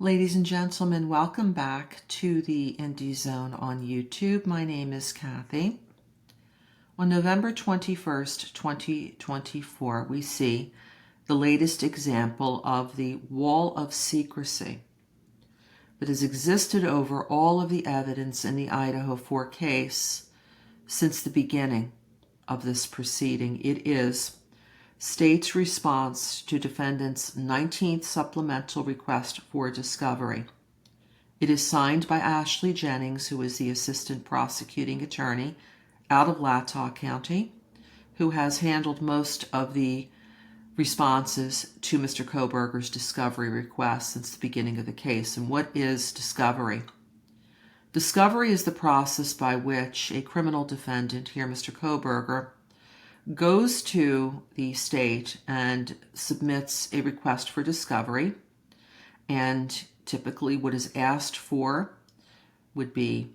Ladies and gentlemen, welcome back to the IndieZone on YouTube. My name is Kathy. On November 21st, 2024, we see the latest example of the wall of secrecy that has existed over all of the evidence in the Idaho 4 case since the beginning of this proceeding. It is state's response to defendant's 19th supplemental request for discovery. It is signed by Ashley Jennings, who is the assistant prosecuting attorney out of Latah County, who has handled most of the responses to Mr. Kohberger's discovery request since the beginning of the case. And what is discovery? Discovery is the process by which a criminal defendant, here Mr. Kohberger, goes to the state and submits a request for discovery, and typically what is asked for would be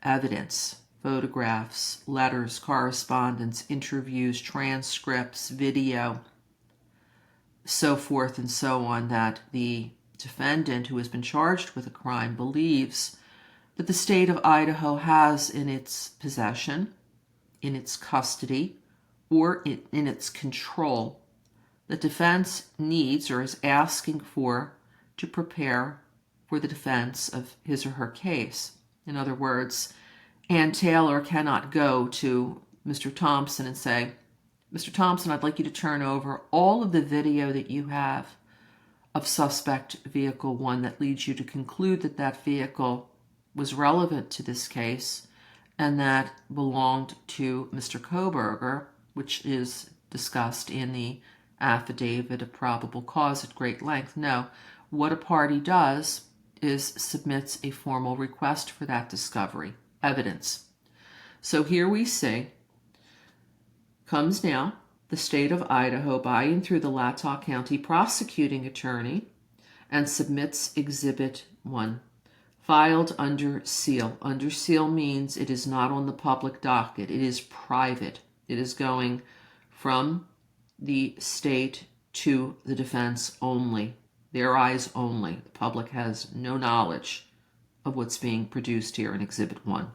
evidence, photographs, letters, correspondence, interviews, transcripts, video, so forth and so on, that the defendant who has been charged with a crime believes that the state of Idaho has in its possession, in its custody, or in its control, the defense needs or is asking for to prepare for the defense of his or her case. In other words, Ann Taylor cannot go to Mr. Thompson and say, Mr. Thompson, I'd like you to turn over all of the video that you have of suspect vehicle 1 that leads you to conclude that that vehicle was relevant to this case and that belonged to Mr. Kohberger, which is discussed in the Affidavit of Probable Cause at great length. No, what a party does is submits a formal request for that discovery, evidence. So here we see, comes now the state of Idaho by and through the Latah County prosecuting attorney and submits Exhibit 1, filed under seal. Under seal means it is not on the public docket. It is private. It is going from the state to the defense only, their eyes only. The public has no knowledge of what's being produced here in Exhibit 1.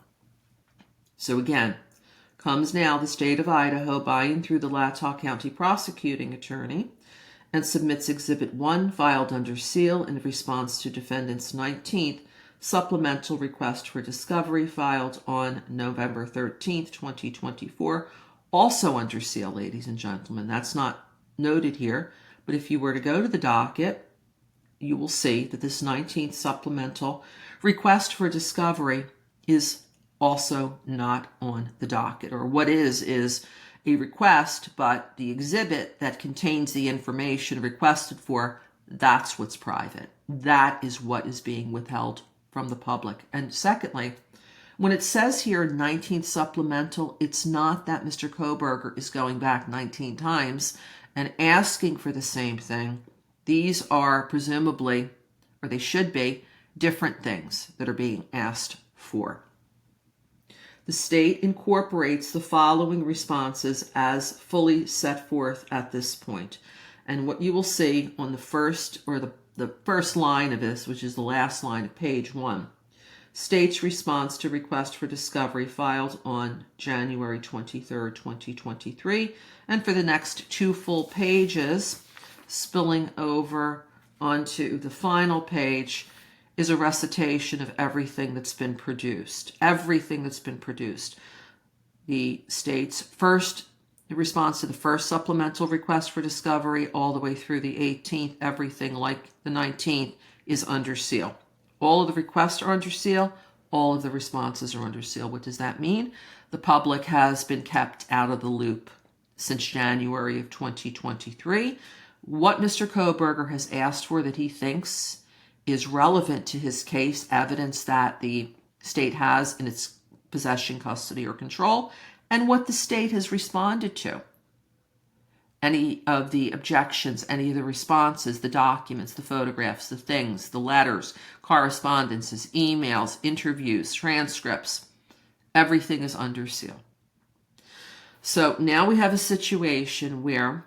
So again, comes now the state of Idaho by and through the Latah County prosecuting attorney and submits Exhibit 1, filed under seal, in response to defendant's 19th supplemental request for discovery, filed on November 13th, 2024, also under seal, ladies and gentlemen. That's not noted here, but if you were to go to the docket, you will see that this 19th supplemental request for discovery is also not on the docket. Or what is a request, but the exhibit that contains the information requested for, that's what's private. That is what is being withheld from the public. And secondly, when it says here 19th supplemental, it's not that Mr. Kohberger is going back 19 times and asking for the same thing. These are presumably, or they should be, different things that are being asked for. The state incorporates the following responses as fully set forth at this point. And what you will see on the first, or the first line of this, which is the last line of page 1, state's response to request for discovery, filed on January 23rd, 2023. And for the next 2 full pages, spilling over onto the final page, is a recitation of everything that's been produced. Everything that's been produced. The state's first response to the first supplemental request for discovery all the way through the 18th, everything like the 19th is under seal. All of the requests are under seal. All of the responses are under seal. What does that mean? The public has been kept out of the loop since January of 2023. What Mr. Kohberger has asked for that he thinks is relevant to his case, evidence that the state has in its possession, custody, or control, and what the state has responded to. Any of the objections, any of the responses, the documents, the photographs, the things, the letters, correspondences, emails, interviews, transcripts, everything is under seal. So now we have a situation where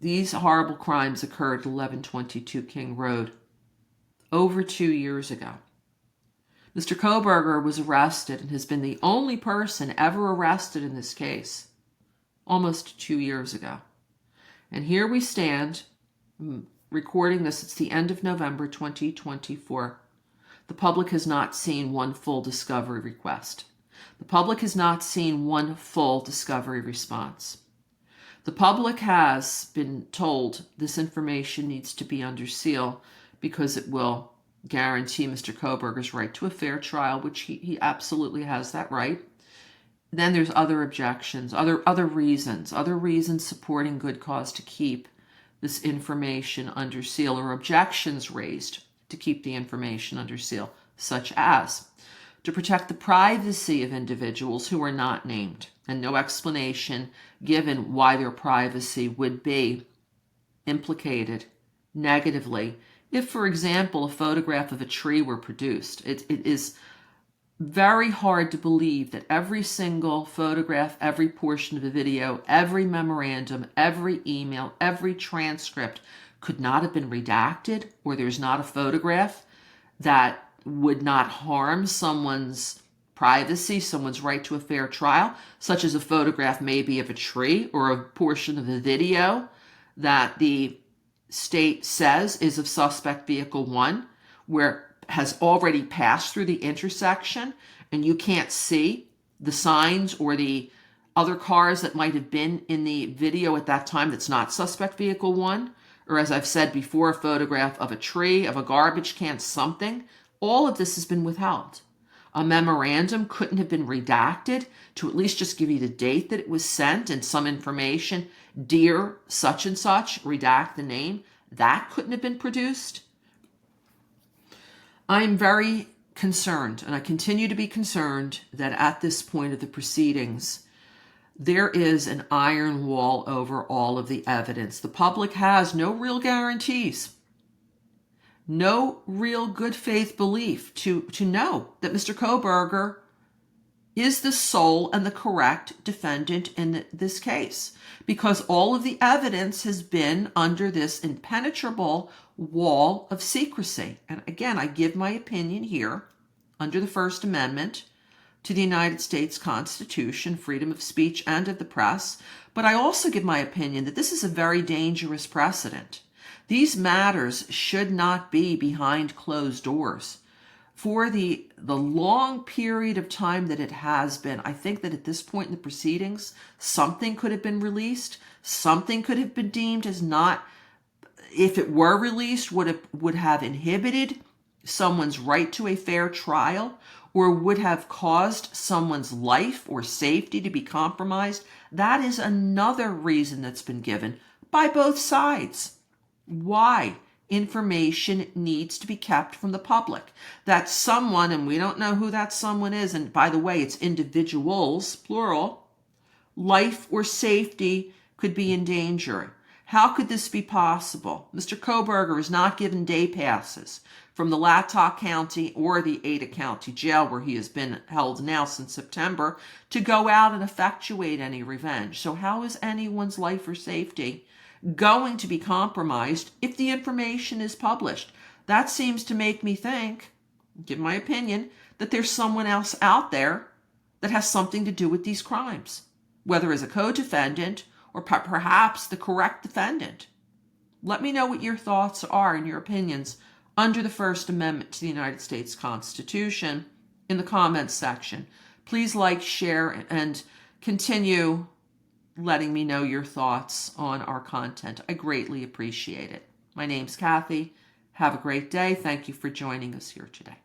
these horrible crimes occurred at 1122 King Road over 2 years ago. Mr. Kohberger was arrested and has been the only person ever arrested in this case almost 2 years ago. And here we stand, recording this, it's the end of November 2024. The public has not seen one full discovery request. The public has not seen one full discovery response. The public has been told this information needs to be under seal because it will guarantee Mr. Kohberger's right to a fair trial, which he absolutely has that right. Then there's other objections, other reasons supporting good cause to keep this information under seal, or objections raised to keep the information under seal, such as to protect the privacy of individuals who are not named, and no explanation given why their privacy would be implicated negatively if, for example, a photograph of a tree were produced. It is very hard to believe that every single photograph, every portion of a video, every memorandum, every email, every transcript could not have been redacted, or there's not a photograph that would not harm someone's privacy, someone's right to a fair trial, such as a photograph maybe of a tree or a portion of a video that the state says is of suspect vehicle 1, where has already passed through the intersection and you can't see the signs or the other cars that might have been in the video at that time that's not suspect vehicle 1, or as I've said before, a photograph of a tree, of a garbage can, something. All of this has been withheld. A memorandum couldn't have been redacted to at least just give you the date that it was sent and some information, dear such and such, redact the name. That couldn't have been produced. I'm very concerned, and I continue to be concerned, that at this point of the proceedings, there is an iron wall over all of the evidence. The public has no real guarantees, no real good faith belief to know that Mr. Kohberger is the sole and the correct defendant in this case, because all of the evidence has been under this impenetrable wall of secrecy. And again, I give my opinion here under the First Amendment to the United States Constitution, freedom of speech and of the press, but I also give my opinion that this is a very dangerous precedent. These matters should not be behind closed doors. For the long period of time that it has been, I think that at this point in the proceedings, something could have been released, something could have been deemed as not, if it were released, would have inhibited someone's right to a fair trial, or would have caused someone's life or safety to be compromised. That is another reason that's been given by both sides why information needs to be kept from the public. That someone, and we don't know who that someone is, and by the way, it's individuals, plural, life or safety could be in danger. How could this be possible? Mr. Kohberger is not given day passes from the Latah County or the Ada County Jail, where he has been held now since September, to go out and effectuate any revenge. So how is anyone's life or safety going to be compromised if the information is published? That seems to make me think, give my opinion, that there's someone else out there that has something to do with these crimes, whether as a co-defendant or perhaps the correct defendant. Let me know what your thoughts are and your opinions under the First Amendment to the United States Constitution in the comments section. Please like, share, and continue letting me know your thoughts on our content. I greatly appreciate it. My name's Kathy. Have a great day. Thank you for joining us here today.